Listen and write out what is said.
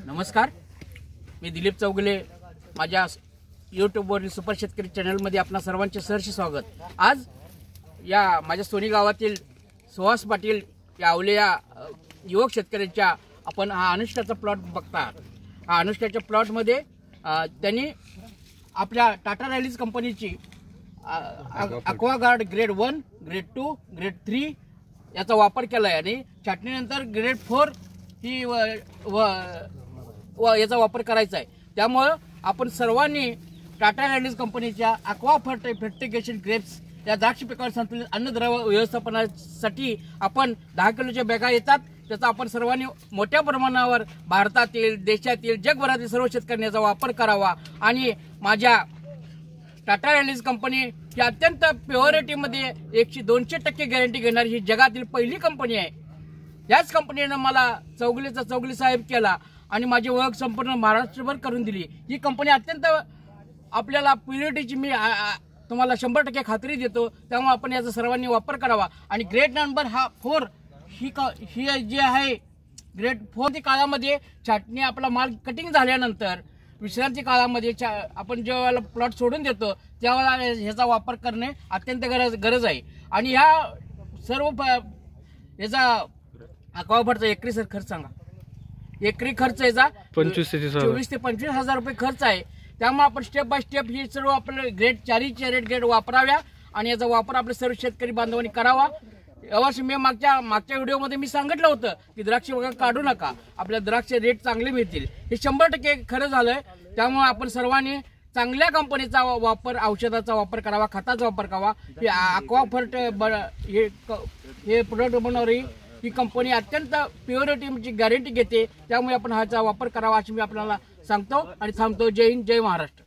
नमस्कार, मी दिलीप चौगुले. माझ्या यूट्यूबवरील सुपर शेतकरी चॅनलमध्ये आपणा सर्वांचे सहर्ष स्वागत. आज या माझ्या सोनी गावातील सुहास पाटील या आवल्या युवक शेतकऱ्यांच्या आपण हा अनुष्काचा प्लॉट बघता. हा अनुष्काच्या प्लॉटमध्ये त्यांनी आपल्या टाटा रॅलीज कंपनीची अक्वागार्ड ग्रेड 1, ग्रेड 2, ग्रेड 3 याचा वापर केला आहे आणि छाटणीनंतर ग्रेड 4 ही याचा वापर करायचा आहे. त्यामुळे आपण सर्वांनी टाटा रॅलीज कंपनीच्या अक्वा फर्टिगेशन ग्रेप्स या द्राक्ष पिकावर संतुलित अन्नद्रव्य व्यवस्थापनासाठी आपण 10 किलोच्या बॅगा येतात. त्याचा आपण सर्वांनी मोठ्या प्रमाणावर भारतातील, देशातील, जगभरातील सर्व शेतकऱ्यांनी याचा वापर करावा. आणि माझ्या टाटा रॅलीज कंपनी ही अत्यंत प्युरिटीमध्ये 100-200% गॅरंटी घेणारी ही जगातील पहिली कंपनी आहे. याच कंपनीनं मला चौगुले साहेब केला आणि माझी ओळख संपूर्ण महाराष्ट्रभर करून दिली. ही कंपनी अत्यंत आपल्याला प्युरिटीची मी तुम्हाला 100% खात्री देतो. त्यामुळे आपण याचा सर्वांनी वापर करावा. आणि ग्रेड नंबर 4 ही जी आहे ग्रेड 4 काळामध्ये छाटणी आपला माल कटिंग झाल्यानंतर विश्रांती काळामध्ये आपण जेव्हा प्लॉट सोडून देतो त्यावेळेला ह्याचा वापर करणे अत्यंत गरज आहे. आणि ह्या सर्व याचा अक्वाफर्टचा एकरी खर्च सांगा. एकरी खर्च याचा 24 ते 25 हजार रुपये खर्च आहे. त्यामुळे आपण स्टेप बाय स्टेप ही सर्व आपले ग्रेड 4 ग्रेड वापराव्या आणि याचा वापर आपले सर्व शेतकरी बांधवांनी करावा. यावर्षी मी मागच्या व्हिडिओमध्ये मी सांगितलं होतं की द्राक्ष वगैरे काढू नका, आपल्या द्राक्ष रेट चांगले मिळतील. हे 100% खरं झालंय. त्यामुळे आपण सर्वांनी चांगल्या कंपनीचा वापर, औषधाचा वापर करावा, खताचा वापर करावा. हे अक्वाफर्ट हे प्रोडक्ट बनवणारी ही कंपनी अत्यंत प्युरिटीची गॅरंटी घेते. त्यामुळे आपण ह्याचा वापर करावा अशी मी आपल्याला सांगतो आणि थांबतो. जय हिंद, जय महाराष्ट्र.